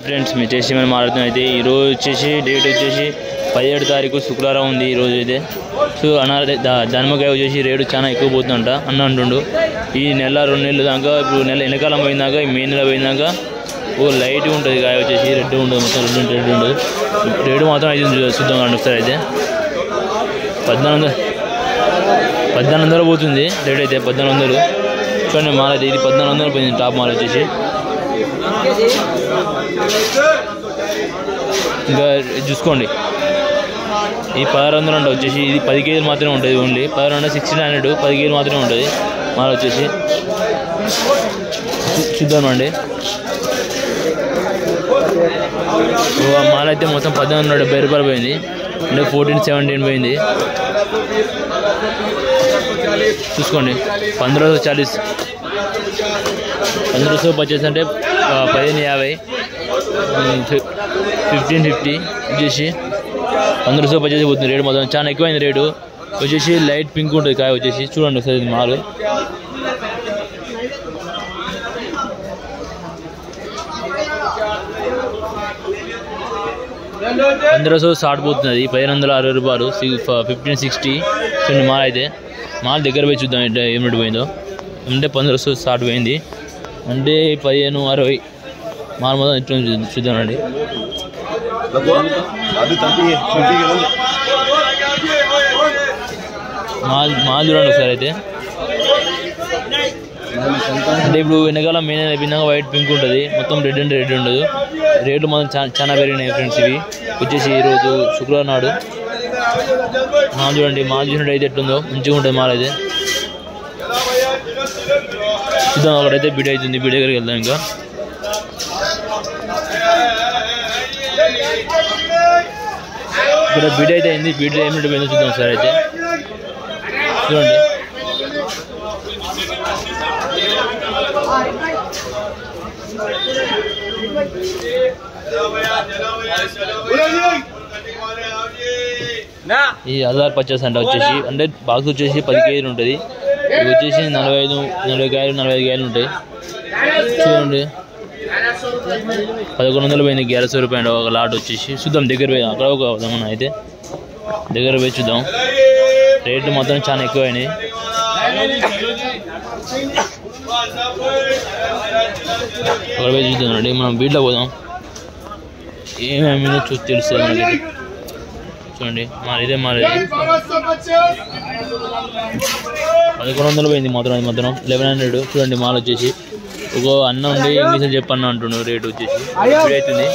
Friends మీ చేసి మనం మాట్లాడుతున్నైతే ఈరోజు వచ్చేసి డేట్ వచ్చేసి 17 తారీఖు శుక్రవారం ఉంది ఈరోజు అయితే. సో దానిమ్మకాయ వచ్చేసి రేటు చాలా ఎక్కువ పోతుందంట అన్న అంటుండు. ఈ నెల 2 నెలలు దాకా ఇప్పుడు నెల వెనకాలం పోయిందాక ఈ మే నెల పోయిందాక ఓ లైట్గా ఉంటుంది కాయ వచ్చేసి రెడ్ ఉంటుంది మొత్తం రెడ్ ఉంటుంది. రేటు మాత్రం అయితే చూద్దాం కండి ఒకసారి అయితే 1400 పోతుంది రేట్ అయితే 1400. చూడండి మాల్ అయితే ఇది 1400 పోయింది టాప్ మాల్ వచ్చేసి. ఇంకా చూసుకోండి ఈ 1600 అంటే వచ్చేసి ఇది 10 కేజీలు మాత్రమే ఉంటుంది. ఓన్లీ 1600 1600 10 కేజీలు మాత్రమే ఉంటుంది మాల్ వచ్చేసి. చూద్దామండి మాల్ అయితే మొత్తం 1470 రూపాయలు పోయింది అంటే 1417 పోయింది. చూసుకోండి 1540 1550 అంటే 1550 1550 వచ్చేసి 1550 పోతుంది రేటు మొత్తం చాలా ఎక్కువైంది రేటు వచ్చేసి. లైట్ పింక్ ఉంటుంది కాయ వచ్చేసి. చూడండి ఒకసారి మాల్ 1560 పోతుంది 1560 రూపాయలు 1560. చూడండి మాల్ అయితే మాల్ దగ్గర పోయి చూద్దాం ఏమిటి పోయిందో. అంటే 1560 పోయింది అంటే 1560 మాల్ మొత్తం ఎట్లా చూద్దామండి. మాల్ చూడండి ఒకసారి అయితే. అంటే ఇప్పుడు వెనకాల మెయిన్ అయిపోయినాక వైట్ పింక్ ఉంటుంది మొత్తం రెడ్ అంటే రెడ్ ఉండదు. రేట్లు మాత్రం చాలా పెరిగినాయి ఫ్రెండ్స్. ఇవి వచ్చేసి ఈరోజు శుక్రవారం నాడు మాల్ చూడండి. మాల్ చూసినట్టు అయితే ఎట్లుందో మంచిగా ఉంటుంది మాల్ అయితే. చూద్దాం అక్కడైతే బిడ్ అవుతుంది. బిడ్ దగ్గరికి వెళ్దాం. ఇంకా ఇక్కడ బిడ్ అయితే అయింది. బిడ్ ఏమిటి పోయిందో చూద్దాం సార్ అయితే. చూడండి ఈ 1050 అంట వచ్చేసి. అంటే బాక్స్ వచ్చేసి 10 కేజీలు ఉంటుంది. ఇవి వచ్చేసి 40 కాయలు ఉంటాయి. చూడండి 1100 పోయింది 1100 రూపాయలు ఒక లాట్ వచ్చేసి. చూద్దాం దగ్గర పోయి అక్కడ ఒక దమన అయితే దగ్గర పోయి చూద్దాం. రేట్లు మొత్తం చాలా ఎక్కువైనాయి. అక్కడ పోయి చూద్దామండి. మనం బీట్లో పోదాం ఏమేమి చూసి తెలుస్తుంది మనకి. చూడండి మాది 1100 పోయింది మొత్తం 1100. చూడండి మాల్ వచ్చేసి ఒక అన్న ఉండి ఇంగ్లీష్లో చెప్పన్న అంటున్నాడు. రేట్ వచ్చేసి అవుతుంది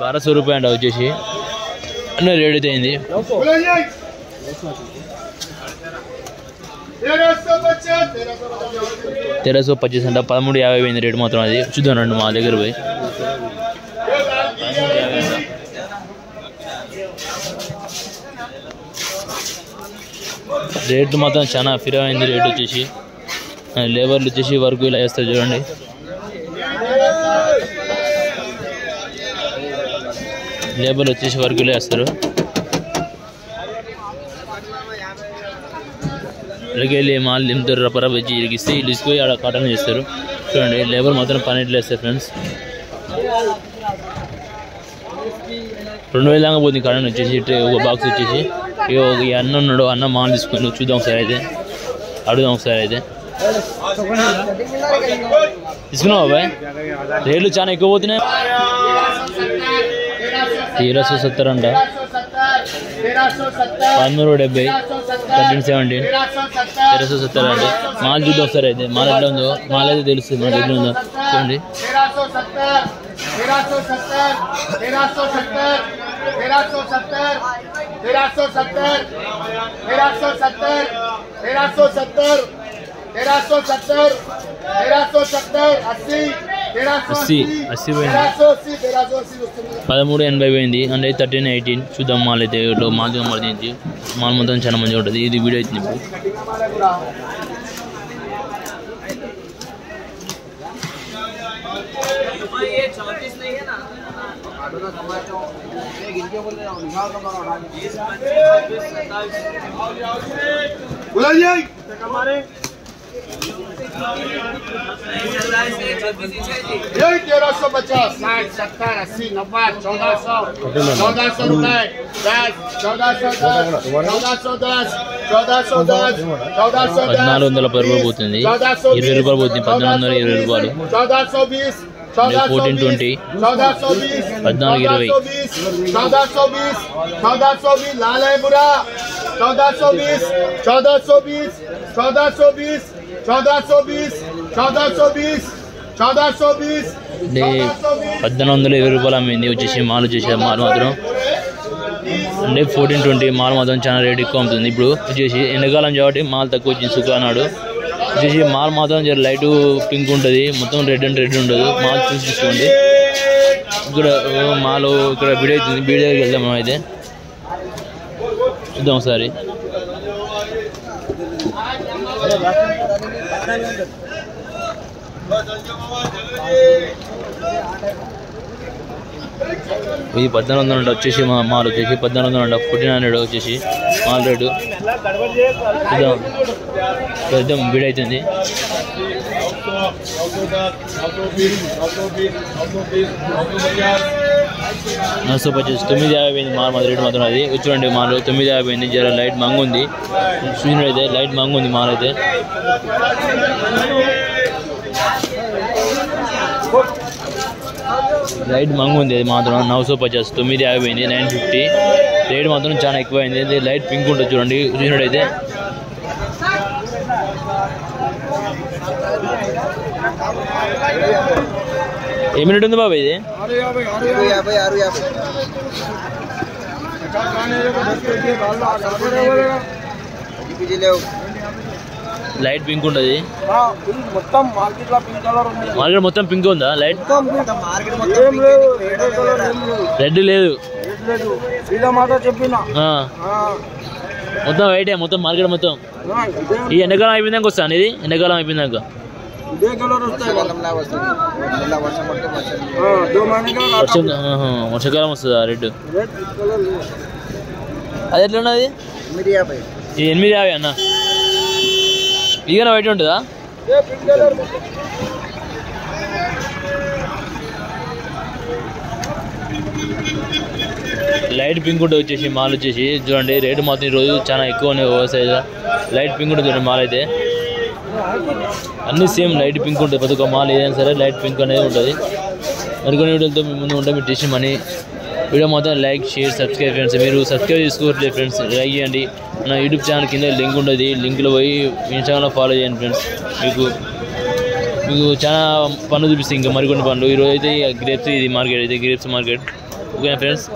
1200 రూపాయలు అంట వచ్చేసి. అన్న రేట్ అయితే అయింది 1325 అంట 1350 పోయింది రేటు మాత్రం. అది చూద్దాం రండి మా దగ్గర పోయి. రేట్లు మాత్రం చాలా ఫిరా అయింది రేట్ వచ్చేసి. లేబర్లు వచ్చేసి వర్క్ ఇలా వేస్తారు చూడండి. లేబర్లు వచ్చేసి వర్క్ ఇలా వేస్తారు. ఇళ్ళకెళ్ళి మాల్ దింపుతారు రపరప వచ్చి ఇరిగిస్తే వీళ్ళు తీసుకుపోయి ఆడ కాటన్ చేస్తారు. చూడండి లేబర్ మాత్రం పని ఎట్లా వేస్తారు ఫ్రెండ్స్. 2000 దాకా పోతుంది కాటన్ వచ్చేసి. ఒక బాక్స్ వచ్చేసి ఈ అన్న ఉన్నాడు. అన్న మాల్ తీసుకుని చూద్దాం ఒకసారి అయితే. అడుగుదాం ఒకసారి అయితే. తీసుకున్నావు బాబాయ్ రేట్లు చాలా ఎక్కువ పోతున్నాయి. 1370 అంట 1370 1317 1370 అండి. మాల్ చూద్దాం ఒకసారి అయితే. మాల్ ఎట్లా ఉందో మాల్ అయితే తెలుస్తుంది మనకి ఎట్లా ఉందో. చూడండి 1380 పోయింది అంటే 1318. చూద్దాం మాల్ అయితే మాల్ మర్దించి మాల్ మొత్తం చాలా మంచిగా ఉంటుంది. ఇది వీడియో అవుతుంది ఇప్పుడు. 1350, 60, 70, 80, 90, 1400 रुपए, 1410, 1410 రూపాయలు పోతుంది, 20 రూపాయలు పోతుంది, 1420 రూపాయలు, 1420, 1420, 1420, लाल है बुरा, 1420, 1420, 1420, 1420, 1420, 1420, 1420 రూపాయలు అమ్మింది. వచ్చేసి మాల్ వచ్చేసి మాల్ మాత్రం అంటే 1420 మాల్ మాత్రం చాలా రేట్ ఎక్కువ ఉంటుంది. ఇప్పుడు వచ్చేసి ఎండాకాలం కాబట్టి మాల్ తక్కువ వచ్చింది శుక్రనాడు. వచ్చేసి మాల్ మాత్రం జర లైట్ పింక్ ఉంటుంది, మొత్తం రెడ్ అండ్ రెడ్ ఉండదు. మాల్ చూసి తీసుకోండి. ఇక్కడ మాల్ ఇక్కడ బిడ్ అవుతుంది, బిడ్ దగ్గరికి వెళ్దాం మనం అయితే చూద్దాం ఒకసారి. ఇది 1400 వచ్చేసి మాల్ వచ్చేసి 1400 1400 వచ్చేసి మాల్ రేటు చూద్దాం బిడ్ అవుతుంది. 950 మాల్ మాది రేటు మాత్రం అది. చూడండి మాల్ 950 జర లైట్ మంగు ఉంది, చూసినట్టయితే లైట్ మంగు ఉంది మాల్ అయితే. లైట్ మంగు ఉంది అది మాత్రం 950 950 950 రేట్ మాత్రం చాలా ఎక్కువ అయింది. లైట్ పింక్ ఉంటుంది చూడండి చూసినట్టయితే. ఏ మినిట్ ఉంది బాబా ఇది? లైట్ పింక్ ఉంటుంది మార్కెట్ మొత్తం పింక్ ఉందా? లైట్ రెడ్ లేదు మొత్తం వైటే మొత్తం మార్కెట్ మొత్తం. ఈ ఎండాకాలం అయిపోయిందాక వస్తాను ఇది, ఎండాకాలం అయిపోయిందాక వర్షాకాలం వస్తుందా రెడ్? అది ఎట్లా ఉన్నది? 850 అన్న. ఇదిగా వైట్ ఉంటుందా? లైట్ పింక్ ఉంటుంది వచ్చేసి మాల్ వచ్చేసి చూడండి. రేటు మాత్రం ఈరోజు చాలా ఎక్కువ ఉన్నాయి ఓవర్ సైజ్. లైట్ పింక్ ఉంటుంది చూడండి మాల్ అయితే. అన్నీ సేమ్ లైట్ పింక్ ఉంటుంది ప్రతి ఒక్క మాల్ ఏదైనా సరే లైట్ పింక్ అనేది ఉంటుంది. మరికొన్ని వీడియోలతో మీ ముందు ఉంటాం. మీరు చేసి మనీ వీడియో మాత్రం లైక్ షేర్ సబ్స్క్రైబ్ ఫ్రెండ్స్. మీరు సబ్స్క్రైబ్ చేసుకోవట్లేదు ఫ్రెండ్స్, లైక్ చేయండి. మన యూట్యూబ్ ఛానల్ కింద లింక్ ఉంటుంది, లింక్లో పోయి ఇన్స్టాగ్రామ్లో ఫాలో చేయండి ఫ్రెండ్స్. మీకు చాలా పనులు చూపిస్తాయి, ఇంకా మరికొన్ని పనులు. ఈరోజు అయితే గ్రేప్స్ ఇది మార్కెట్ అయితే గ్రేప్స్ మార్కెట్. ఓకేనా ఫ్రెండ్స్?